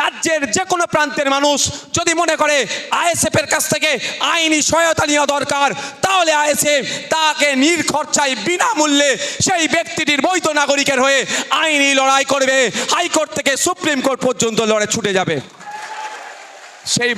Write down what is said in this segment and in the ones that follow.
রাজ্যের যে কোনো প্রান্তের মানুষ যদি মনে করে আইএসএফ এর কাছ থেকে আইনি সহায়তা নেওয়া দরকার, তাহলে আইএসএফ তাকে নির্খরচায় বিনামূল্যে সেই ব্যক্তিটির বৈধ নাগরিকের হয়ে আইনি লড়াই করবে। হাইকোর্ট থেকে সুপ্রিম কোর্ট পর্যন্ত লড়ে ছুটে যাবে। সেই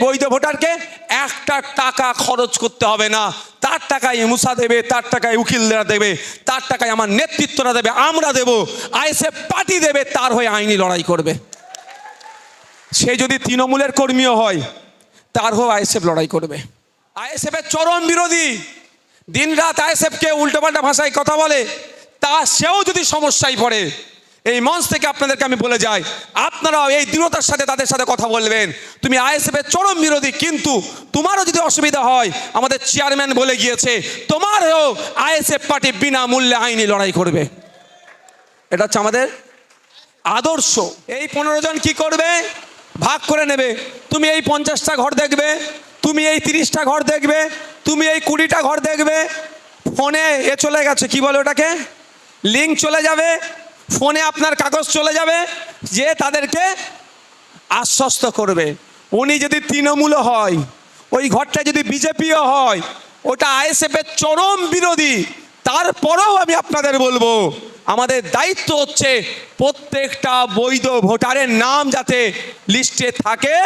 বৈধ ভোটারকে একটা টাকা খরচ করতে হবে না। তার টাকায় মুসা দেবে, তার টাকায় উকিলরা দেবে, তার টাকায় আমার নেতৃত্বরা দেবে, আমরা দেব, আইএসএফ পার্টি দেবে, তার হয়ে আইনি লড়াই করবে। সে যদি তৃণমূলের কর্মীও হয়, তার হয়ে আইএসএফ লড়াই করবে। আইএসএফের চরম বিরোধী, দিনরাত আইএসএফকে উল্টোপাল্টা ভাষায় কথা বলে, তা সেও যদি সমস্যায় পড়ে, এই মঞ্চ থেকে আপনাদেরকে আমি বলে যাই, আপনারাও এই দৃঢ়তার সাথে তাদের সাথে কথা বলবেন। তুমি আইএসএফের চরম বিরোধী, কিন্তু তোমারও যদি অসুবিধা হয়, আমাদের চেয়ারম্যান বলে গিয়েছে, তোমারও আইএসএফ পার্টি বিনামূল্যে আইনি লড়াই করবে। এটা হচ্ছে আমাদের আদর্শ। এই 15 জন কি করবে? ভাগ করে নেবে। তুমি এই 50টা ঘর দেখবে, তুমি এই 30টা ঘর দেখবে, তুমি এই 20টা ঘর দেখবে। ফোনে চলে গেছে, কি বলে ওটাকে, লিঙ্ক চলে যাবে, ফোনে আপনার কাগজ চলে যাবে, যে তাদেরকে আশ্বস্ত করবে। উনি যদি তৃণমূল হয়, ওই ঘরটা যদি বিজেপিও হয়, ওটা আইএসএফের চরম বিরোধী, তারপরেও আমি আপনাদের বলবো, আমাদের দায়িত্ব হচ্ছে প্রত্যেকটা বৈধ ভোটারের নাম যাতে লিস্টে থাকে,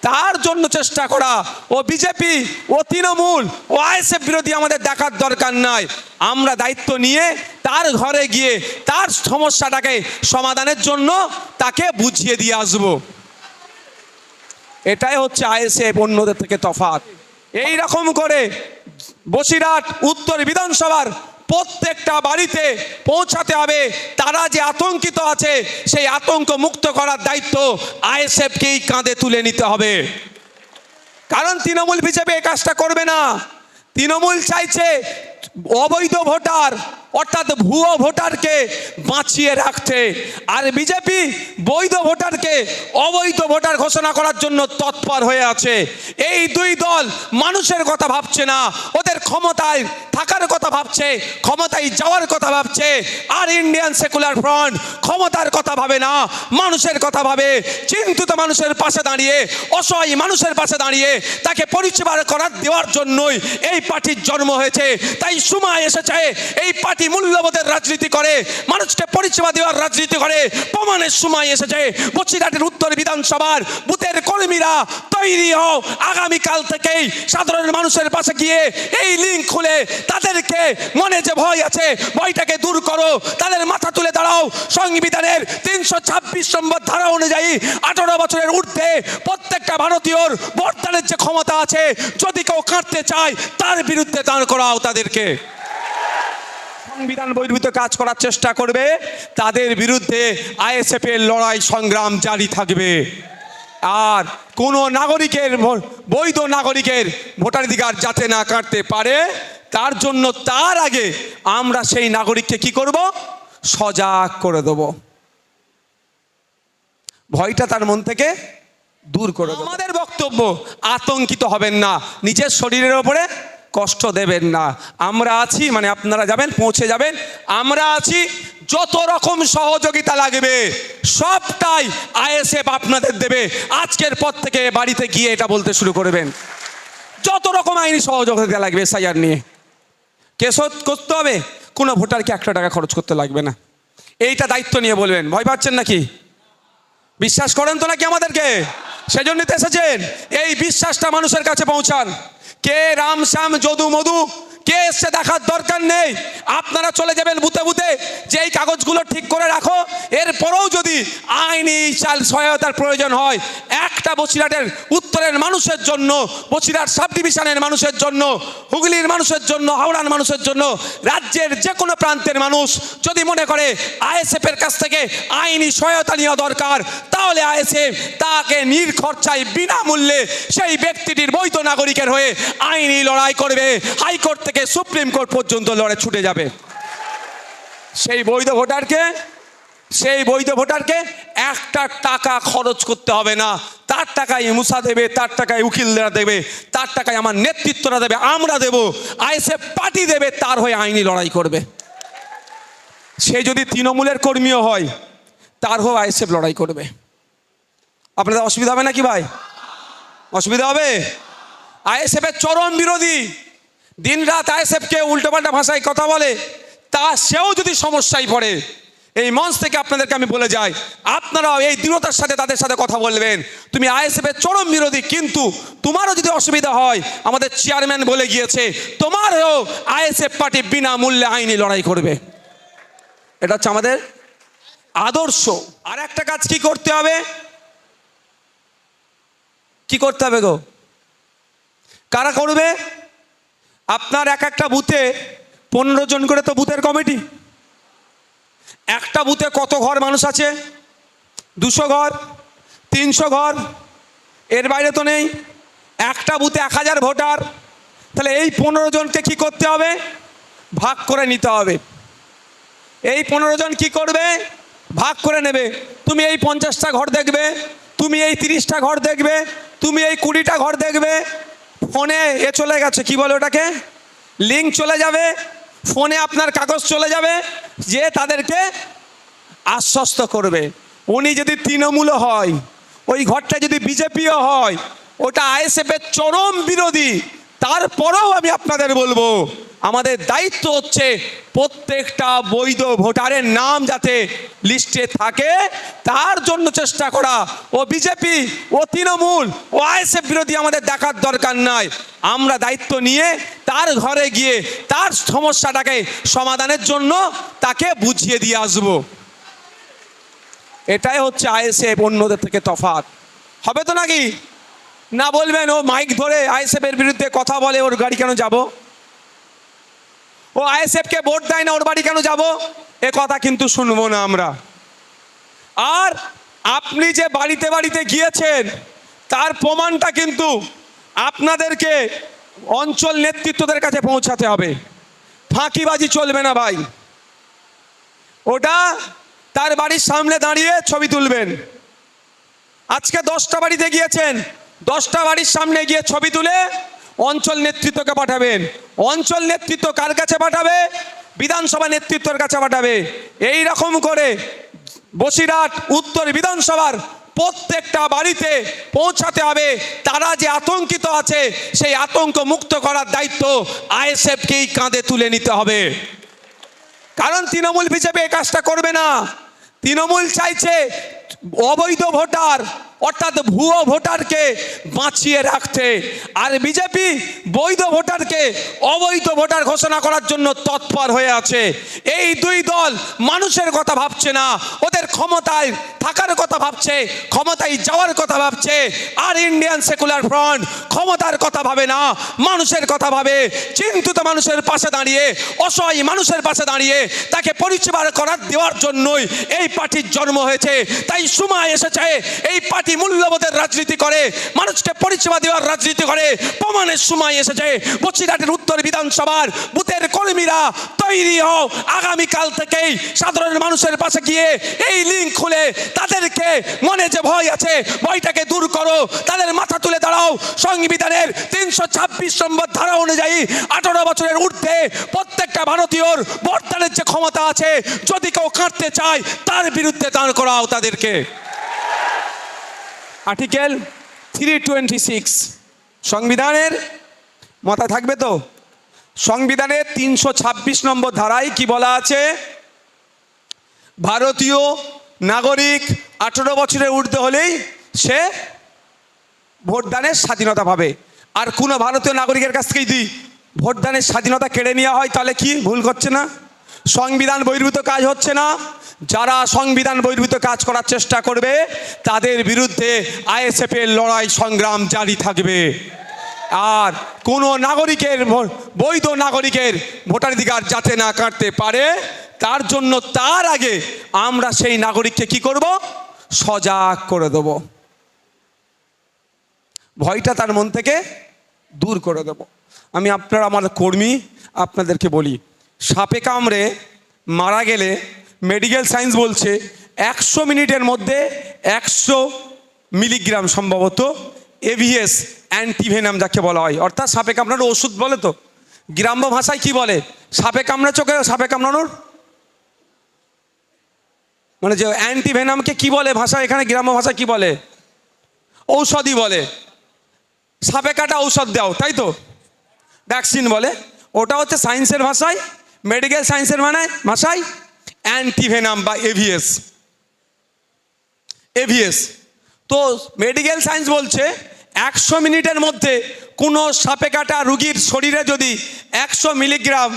তার জন্য চেষ্টা করা। ও বিজেপি, ও তৃণমূল, ও আইএসএফ বিরোধী আমাদের দেখার দরকার নাই। আমরা দায়িত্ব নিয়ে তার ঘরে গিয়ে তার সমস্যাটাকে সমাধানের জন্য তাকে বুঝিয়ে দিয়ে আসব। এটাই হচ্ছে আইএসএফ অন্যদের থেকে তফাৎ। এই রকম করে বসিরহাট উত্তর বিধানসভার প্রত্যেকটা বাড়িতে পৌঁছাতে হবে। তারা যে আতঙ্কিত আছে, সেই আতঙ্ক মুক্ত করার দায়িত্ব আইএসএফকেই কাঁধে তুলে নিতে হবে। কারণ তৃণমূল বিজেপি এই কাজটা করবে না। তৃণমূল চাইছে অবৈধ ভোটার অর্থাৎ ভুয়ো ভোটারকে বাঁচিয়ে রাখতে, আর বিজেপি বৈধ ভোটারকে অবৈধ ভোটার ঘোষণা করার জন্য তৎপর হয়ে আছে। এই দুই দল মানুষের কথা ভাবছে না, ওদের ক্ষমতায় থাকার কথা ভাবছে, ক্ষমতায় যাওয়ার কথা ভাবছে। আর ইন্ডিয়ান সেকুলার ফ্রন্ট ক্ষমতার কথা ভাবে না, মানুষের কথা ভাবে। চিন্তিত মানুষের পাশে দাঁড়িয়ে, অসহায় মানুষের পাশে দাঁড়িয়ে তাকে পরিষেবা করার দেওয়ার জন্যই এই পার্টির জন্ম হয়েছে। তাই সময় এসেছে এই পার্টি মূল্যবোধের রাজনীতি করে, মানুষকে পরিষেবা দেওয়ার রাজনীতি করে। প্রমাণের সময় এসেছে। বসিরহাটের উত্তর বিধানসভার বুথের কর্মীরা তৈরি হও, আগামীকাল থেকেই সাধারণ মানুষের পাশে গিয়ে এই লিঙ্ক খুলে তাদেরকে মনে যে ভয় আছে, ভয়টাকে দূর করো, তাদের মাথা তুলে দাঁড়াও। সংবিধানের 326 নম্বর ধারা অনুযায়ী 18 বছরের ঊর্ধ্বে প্রত্যেকটা ভারতীয়র ভোটদানের যে ক্ষমতা আছে, যদি কেউ কাটতে চায় তার বিরুদ্ধে দাঁড় করাও তাদেরকে। সংবিধান বহির্ভূত কাজ করার চেষ্টা করবে, তাদের বিরুদ্ধে আইএসএফ এর লড়াই সংগ্রাম জারি থাকবে। আর কোনো নাগরিকের, বৈধ নাগরিকের ভোটাধিকার যাতে না কাটতে পারে, তার জন্য তার আগে আমরা সেই নাগরিককে কি করব? সজাগ করে দেব, ভয়টা তার মন থেকে দূর করে দেব। আমাদের বক্তব্য, আতঙ্কিত হবেন না, নিজের শরীরের ওপরে কষ্ট দেবেন না। আমরা আছি, মানে আপনারা যাবেন, পৌঁছে যাবেন, আমরা আছি। যত রকম সহযোগিতা লাগবে সবটাই আইএসএফ আপনাদের দেবে। আজকের পর থেকে বাড়িতে গিয়ে এটা বলতে শুরু করবেন। যত রকম আইনি সহযোগিতা লাগবে এসআইআর নিয়ে, কেস করতে হবে, কোনো ভোটারকে 1 টাকা খরচ করতে লাগবে না। এইটা দায়িত্ব নিয়ে বলবেন। ভয় পাচ্ছেন নাকি? বিশ্বাস করেন তো নাকি আমাদেরকে? সেজন্য তো এসেছেন। এই বিশ্বাসটা মানুষের কাছে পৌঁছান। কে রাম শ্যাম যদু মধু কে এসে দেখার দরকার নেই। আপনারা চলে যাবেন বুথে বুথে, যে এই কাগজগুলো ঠিক করে রাখো। এরপরেও যদি আইনি সহায়তার প্রয়োজন হয়, একটা বসিরহাটের উত্তরের মানুষের জন্য, বসিরহাট সাব ডিভিশনের মানুষের জন্য, হুগলির মানুষের জন্য, হাওড়ার মানুষের জন্য, রাজ্যের যে কোনো প্রান্তের মানুষ যদি মনে করে আইএসএফ এর কাছ থেকে আইনি সহায়তা নেওয়া দরকার, তাহলে আইএসএফ তাকে নির্খরচায় বিনামূল্যে সেই ব্যক্তিটির বৈধ নাগরিকের হয়ে আইনি লড়াই করবে। হাইকোর্ট থেকে সুপ্রিম কোর্ট পর্যন্ত লড়ে ছুটে যাবে। সেই বৈধ ভোটারকে একটা টাকা খরচ করতে হবে না। তার টাকায় মুসা দেবে, তার টাকায় উকিলরা দেবে, তার টাকায় আমার নেতৃত্বরা দেবে, আমরা দেব, আইএসএফ পার্টি দেবে, তার হয়ে আইনি লড়াই করবে। সে যদি তৃণমূলের কর্মীও হয়, তার হয়ে আইএসএফ লড়াই করবে। আপনাদের অসুবিধা হবে না কি ভাই? অসুবিধা হবে? আইএসএফের চরম বিরোধী, দিন রাত আইএসএফকে উল্টোপাল্টা ভাষায় কথা বলে, তা সেও যদি সমস্যায় পড়ে, এই মঞ্চ থেকে আপনাদেরকে আমি বলে যাই, আপনারাও এই দৃঢ়তার সাথে তাদের সাথে কথা বলবেন। তুমি আইএসএফের চরম বিরোধী, কিন্তু তোমারও যদি অসুবিধা হয়, আমাদের চেয়ারম্যান বলে গিয়েছে, তোমারও আইএসএফ পার্টি বিনামূল্যে আইনি লড়াই করবে। এটা হচ্ছে আমাদের আদর্শ। আর একটা কাজ কি করতে হবে? কি করতে হবে গো? কারা করবে? আপনার এক একটা বুথে 15 জন করে তো বুথের কমিটি। একটা বুথে কত ঘর মানুষ আছে? 200 ঘর, 300 ঘর, এর বাইরে তো নেই। একটা বুথে 1000 ভোটার। তাহলে এই 15 জনকে কি করতে হবে? ভাগ করে নিতে হবে। এই 15 জন কি করবে? ভাগ করে নেবে। তুমি এই 50টা ঘর দেখবে, তুমি এই 30টা ঘর দেখবে, তুমি এই 20টা ঘর দেখবে। ফোনে চলে গেছে, কি বলে ওটাকে, লিঙ্ক চলে যাবে, ফোনে আপনার কাগজ চলে যাবে, যে তাদেরকে আশ্বস্ত করবে। উনি যদি তৃণমূল হয়, ওই ঘরটা যদি বিজেপিও হয়, ওটা আইএসএফের চরম বিরোধী, তারপরেও আমি আপনাদের বলবো, আমাদের দায়িত্ব হচ্ছে প্রত্যেকটা বৈধ ভোটারের নাম যাতে লিস্টে থাকে তার জন্য চেষ্টা করা। ও বিজেপি, ও তৃণমূল, ও আইএসএফ বিরোধী আমাদের দেখার দরকার নাই। আমরা দায়িত্ব নিয়ে তার ঘরে গিয়ে তার সমস্যাটাকে সমাধানের জন্য তাকে বুঝিয়ে দিয়ে আসবো। এটাই হচ্ছে আইএসএফ অন্যদের থেকে তফাৎ। হবে তো নাকি? না বলবেন ও মাইক ধরে আইএসএফের বিরুদ্ধে কথা বলে, ওর গাড়ি কেন যাব? ও আইএসএফকে ভোট দেয় না, ওর বাড়ি কেন যাব? এ কথা কিন্তু শুনবো না আমরা। আর আপনি যে বাড়িতে বাড়িতে গিয়েছেন, তার প্রমাণটা কিন্তু আপনাদেরকে অঞ্চল নেতৃত্বদের কাছে পৌঁছাতে হবে। ফাঁকিবাজি চলবে না ভাই। ওটা তার বাড়ির সামনে দাঁড়িয়ে ছবি তুলবেন। আজকে 10টা বাড়িতে গিয়েছেন, 10টা বাড়ির সামনে গিয়ে ছবি তুলে অঞ্চল নেতৃত্বকে পাঠাবেন। অঞ্চল নেতৃত্ব কার কাছে পাঠাবে? বিধানসভা নেতৃত্বের কাছে পাঠাবে। এই রকম করে বসিরহাট উত্তর বিধানসভার প্রত্যেকটা বাড়িতে পৌঁছাতে হবে। তারা যে আতঙ্কিত আছে, সেই আতঙ্ক মুক্ত করার দায়িত্ব আইএসএফকেই কাঁধে তুলে নিতে হবে। কারণ তৃণমূল বিজেপি এই কাজটা করবে না। তৃণমূল চাইছে অবৈধ ভোটার অর্থাৎ ভুয়ো ভোটারকে বাঁচিয়ে রাখতে, আর বিজেপি বৈধ ভোটারকে অবৈধ ভোটার ঘোষণা করার জন্য তৎপর হয়ে আছে। এই দুই দল মানুষের কথা ভাবছে না, ওদের ক্ষমতায় থাকার কথা ভাবছে, ক্ষমতায় যাওয়ার কথা ভাবছে। আর ইন্ডিয়ান সেকুলার ফ্রন্ট ক্ষমতার কথা ভাবে না, মানুষের কথা ভাবে। চিন্তিত মানুষের পাশে দাঁড়িয়ে, অসহায় মানুষের পাশে দাঁড়িয়ে তাকে পরিষেবা করার দেওয়ার জন্যই এই পার্টির জন্ম হয়েছে। তাই সময় এসেছে এই পার্টি মূল্যবোধের রাজনীতি করে, মানুষকে পরিষেবা দেওয়ার রাজনীতি করে। প্রমাণের সময় এসেছে। বসিরহাটের উত্তর বিধানসভার বুথের কর্মীরা তৈরি হও। আগামীকাল থেকেই সাধারণ মানুষের পাশে গিয়ে এই লিঙ্ক খুলে তাদেরকে মনে যে ভয় আছে, ভয়টাকে দূর করো। তাদের মাথা তুলে দাঁড়াও। সংবিধানের 326 নম্বর ধারা অনুযায়ী 18 বছরের ঊর্ধ্বে প্রত্যেকটা ভারতীয়র ভোটদানের যে ক্ষমতা আছে, যদি কেউ কাটতে চায় তার বিরুদ্ধে দাঁড় করাও তাদেরকে। আর্টিকেল 326 সংবিধানের মাথায় থাকবে তো। সংবিধানের 326 নম্বর ধারায় কি বলা আছে? ভারতীয় নাগরিক 18 বছরের ঊর্ধ্বে হলেই সে ভোটদানের স্বাধীনতা পাবে। আর কোনো ভারতীয় নাগরিকের কাছ থেকে যদি ভোটদানের স্বাধীনতা কেড়ে নেওয়া হয়, তাহলে কি ভুল করছে না? সংবিধান বহির্ভূত কাজ হচ্ছে না? যারা সংবিধান বহির্ভূত কাজ করার চেষ্টা করবে তাদের বিরুদ্ধে আইএসএফের লড়াই সংগ্রাম জারি থাকবে। আর কোনো নাগরিকের, বৈধ নাগরিকের ভোটাধিকার যাতে না কাটতে পারে, তার জন্য তার আগে আমরা সেই নাগরিককে কি করব? সজাগ করে দেব। ভয়টা তার মন থেকে দূর করে দেব। আমি আপনারা আমার কর্মী, আপনাদেরকে বলি, সাপে কামড়ে মারা গেলে মেডিকেল সায়েন্স বলছে 100 মিনিটের মধ্যে 100 মিলিগ্রাম সম্ভবত এভিএস অ্যান্টিভেনাম যাকে বলা হয়, অর্থাৎ সাপে কামড়ানোর ওষুধ বলে। তো গ্রাম্য ভাষায় কি বলে? সাপে কামড়া চোখে সাপে কামড়ানোর মানে যে অ্যান্টিভেনামকে কি বলে ভাষা, এখানে গ্রাম্য ভাষা কি বলে? ঔষধি বলে। সাপে কাটা ঔষধ দাও, তাই তো, ভ্যাকসিন বলে। ওটা হচ্ছে সায়েন্সের ভাষায়, মেডিকেল সায়েন্সের ভাষায় অ্যান্টিভেনাম বা এভিএস। এভিএস তো মেডিকেল সায়েন্স বলছে 100 মিনিটের মধ্যে কোনো সাপে কাটা রুগীর শরীরে যদি 100 মিলিগ্রাম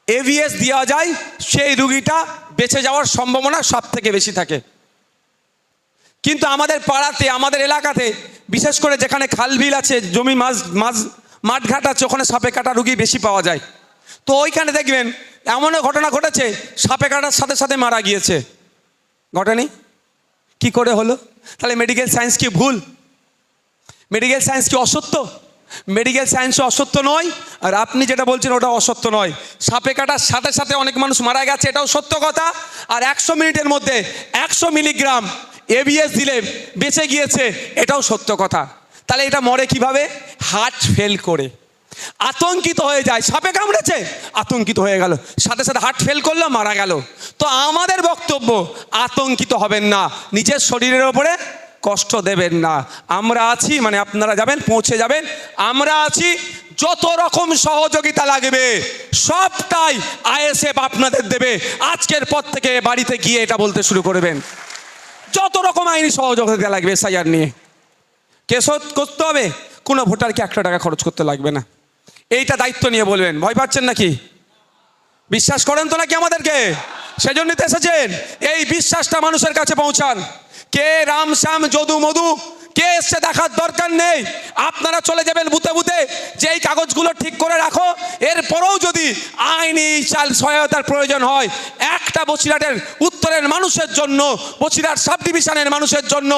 এভিএস দেওয়া যায়, সেই রুগীটা বেঁচে যাওয়ার সম্ভাবনা সব থেকে বেশি থাকে। কিন্তু আমাদের পাড়াতে, আমাদের এলাকাতে, বিশেষ করে যেখানে খালবিল আছে, জমি মাঠঘাট আছে, ওখানে সাপে কাটা রুগী বেশি পাওয়া যায়। তো ওইখানে দেখবেন এমনও ঘটনা ঘটেছে, সাপে কাটার সাথে সাথে মারা গিয়েছে। ঘটেনি? কি করে হলো? তাহলে মেডিকেল সায়েন্স কি ভুল? মেডিকেল সায়েন্স কি অসত্য? মেডিকেল সায়েন্সও অসত্য নয়, আর আপনি যেটা বলছেন ওটা অসত্য নয়। সাপে কাটার সাথে সাথে অনেক মানুষ মারা গেছে, এটাও সত্য কথা। আর 100 মিনিটের মধ্যে 100 মিলিগ্রাম এভিএস দিলে বেঁচে গিয়েছে, এটাও সত্য কথা। তাহলে এটা মরে কিভাবে? হার্ট ফেল করে। আতঙ্কিত হয়ে যায়, সাপে কামড়েছে, আতঙ্কিত হয়ে গেল, সাথে সাথে হার্ট ফেল করলো, মারা গেল। তো আমাদের বক্তব্য, আতঙ্কিত হবেন না, নিজের শরীরের ওপরে কষ্ট দেবেন না। আমরা আছি, মানে আপনারা যাবেন, পৌঁছে যাবেন, আমরা আছি। যত রকম সহযোগিতা লাগবে সবটাই আইএসএফ আপনাদের দেবে। আজকের পর থেকে বাড়িতে গিয়ে এটা বলতে শুরু করবেন। যত রকম আইনি সহযোগিতা লাগবে এসআইআর নিয়ে, কেস করতে হবে, কোনো ভোটারকে 1 টাকা খরচ করতে লাগবে না। এইটা দায়িত্ব নিয়ে বলবেন। ভয় পাচ্ছেন নাকি? বিশ্বাস করেন তো নাকি আমাদেরকে? সেজন্যই তো এসেছেন। এই বিশ্বাসটা মানুষের কাছে পৌঁছান। কে রাম শ্যাম যদু মধু কে এসছে দেখার দরকার নেই। আপনারা চলে যাবেন বুথে বুথে, যে এই কাগজগুলো ঠিক করে রাখো। এরপরেও যদি আইনি সহায়তার প্রয়োজন হয়, একটা বসিরহাটের উত্তরের মানুষের জন্য, বসিরহাট সাব ডিভিশনের মানুষের জন্য,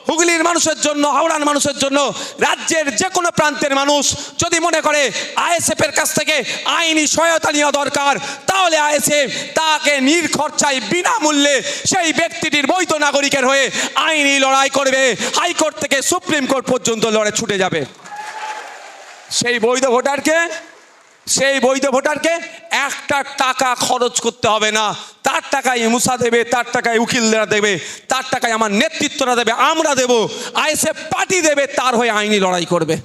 হুগলির মানুষের জন্য, হাওড়ার মানুষের জন্য, রাজ্যের যে কোনো প্রান্তের মানুষ যদি মনে করে আইএসএফের কাছ থেকে আইনি সহায়তা নেওয়া দরকার, তাহলে আইএসএফ তাকে নির্খরচায় বিনামূল্যে সেই ব্যক্তিটির বৈধ নাগরিকের হয়ে আইনি লড়াই করবে। হাইকোর্ট থেকে সুপ্রিম কোর্ট পর্যন্ত লড়ে ছুটে যাবে। সেই বৈধ ভোটারকে 1 টাকা খরচ করতে হবে না। তার টাকায় মুসা দেবে, তার টাকায় উকিলরা দেবে, তার টাকায় আমার নেতৃত্বরা দেবে, আমরা দেব, আইএসএফ পার্টি দেবে, তার হয়ে আইনি লড়াই করবে।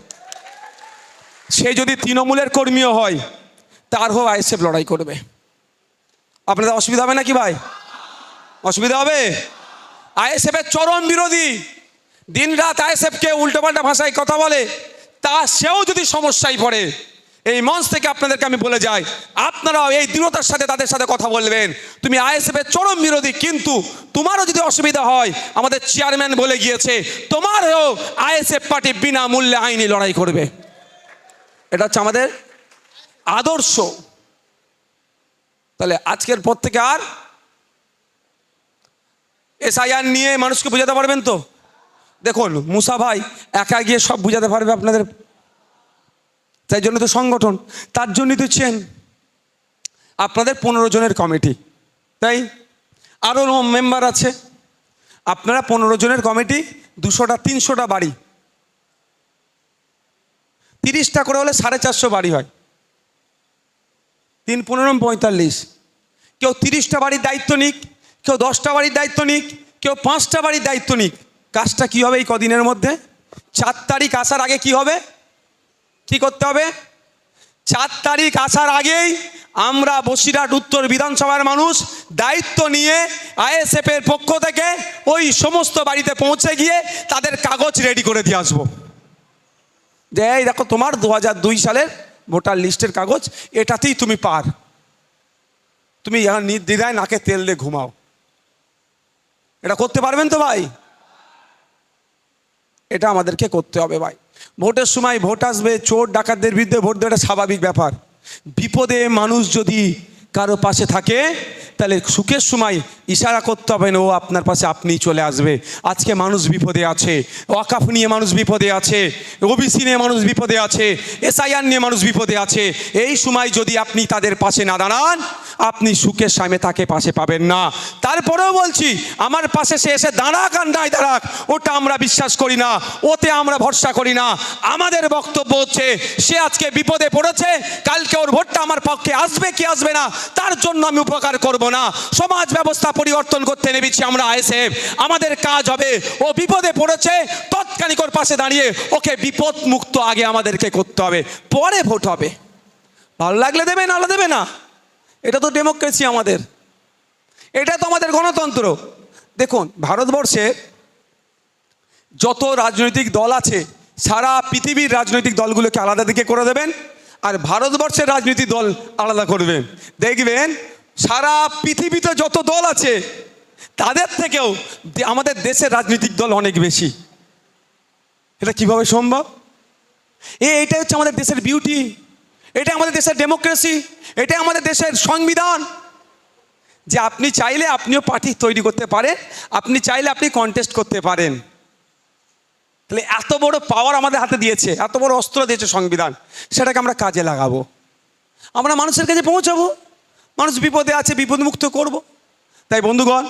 সে যদি তৃণমূলের কর্মীও হয়, তার হয়ে আইএসএফ লড়াই করবে। আপনাদের অসুবিধা হবে নাকি ভাই? অসুবিধা হবে? আইএসএফের চরম বিরোধী, দিনরাত আইএসএফকে উল্টোপাল্টা ভাষায় কথা বলে, তা সেও যদি সমস্যায় পড়ে, এই মঞ্চ থেকে আপনাদেরকে আমি বলে যাই, আপনারাও এই দৃঢ়তার সাথে তাদের সাথে কথা বলবেন। তুমি আইএসএফের চরম বিরোধী, কিন্তু তোমারও যদি অসুবিধা হয়, আমাদের চেয়ারম্যান বলে গিয়েছে, তোমারও আইএসএফ পার্টি বিনামূল্যে আইনি লড়াই করবে। এটা হচ্ছে আমাদের আদর্শ। তাহলে আজকের পর থেকে আর এসআইআর নিয়ে মানুষকে বোঝাতে পারবেন তো? দেখুন, মুসা ভাই একা গিয়ে সব বোঝাতে পারবে আপনাদের, তাই জন্য তো সংগঠন, তার জন্যই তো চেন আপনাদের 15 জনের কমিটি, তাই আরও মেম্বার আছে। আপনারা 15 জনের কমিটি, 200টা 300টা বাড়ি, 30টা করে হলে 450 বাড়ি হয়, 3 15 45। কেউ 30টা বাড়ির দায়িত্ব নিক, কেউ 10টা বাড়ির দায়িত্ব নিক, কেউ 5টা বাড়ির দায়িত্ব নিক। কাজটা কি হবে এই কদিনের মধ্যে? 4 তারিখ আসার আগে কি হবে, কি করতে হবে? 4 তারিখ আসার আগেই আমরা বসিরহাট উত্তর বিধানসভার মানুষ দায়িত্ব নিয়ে আইএসএফের পক্ষ থেকে ওই সমস্ত বাড়িতে পৌঁছে গিয়ে তাদের কাগজ রেডি করে দিয়ে আসবো, যে এই দেখো তোমার 2002 সালের ভোটার লিস্টের কাগজ, এটাতেই তুমি পার, তুমি এখন নির্দ্বিধায় নাকে তেল দিয়ে ঘুমাও। এটা করতে পারবেন তো ভাই? এটা আমাদেরকে করতে হবে ভাই। ভোটের সময় ভোট আসবে, চোর ডাকাতদের বিরুদ্ধে ভোট দেওয়াটা স্বাভাবিক ব্যাপার। বিপদে মানুষ যদি কারো পাশে থাকে, তাহলে সুখের সময় ইশারা করতে হবে না, ও আপনার পাশে আপনিই চলে আসবে। আজকে মানুষ বিপদে আছে, ওয়াকাফ নিয়ে মানুষ বিপদে আছে, ওবিসি নিয়ে মানুষ বিপদে আছে, এসআইআর নিয়ে মানুষ বিপদে আছে। এই সময় যদি আপনি তাদের পাশে না দাঁড়ান, আপনি সুখের সামনে তাকে পাশে পাবেন না। তারপরেও বলছি, আমার পাশে সে এসে দাঁড়াক আর নাই দাঁড়াক, ওটা আমরা বিশ্বাস করি না, ওতে আমরা ভরসা করি না। আমাদের বক্তব্য হচ্ছে, সে আজকে বিপদে পড়েছে, কালকে ওর ভোটটা আমার পক্ষে আসবে কি আসবে না, তার জন্য আমি উপকার করব না, সমাজ ব্যবস্থা পরিবর্তন করতে নেমেছি আমরা আইএসএফ। আমাদের কাজ হবে, ও বিপদে পড়েছে, তৎক্ষণিক ওর পাশে দাঁড়িয়ে ওকে বিপদ মুক্ত আগে আমাদেরকে করতে হবে, পরে ভোট হবে। ভালো লাগলে দেবে, নাহলে দেবে না। এটা তো ডেমোক্রেসি আমাদের, এটা তো আমাদের গণতন্ত্র। দেখুন, ভারতবর্ষে যত রাজনৈতিক দল আছে, সারা পৃথিবীর রাজনৈতিক দলগুলোকে আলাদা দিকে করে দেবেন, আর ভারতবর্ষের রাজনৈতিক দল আলাদা করবেন। দেখবেন সারা পৃথিবীতে যত দল আছে তাদের থেকেও আমাদের দেশের রাজনৈতিক দল অনেক বেশি। এটা কিভাবে সম্ভব? এইটাই হচ্ছে আমাদের দেশের বিউটি, এটা আমাদের দেশের ডেমোক্রেসি, এটা আমাদের দেশের সংবিধান। যে আপনি চাইলে আপনিও পার্টি তৈরি করতে পারেন, আপনি চাইলে আপনি কন্টেস্ট করতে পারেন। তাহলে এত বড় পাওয়ার আমাদের হাতে দিয়েছে, এত বড় অস্ত্র দিয়েছে সংবিধান, সেটাকে আমরা কাজে লাগাবো, আমরা মানুষের কাছে পৌঁছাবো, মানুষ বিপদে আছে বিপদমুক্ত করব। তাই বন্ধুগণ,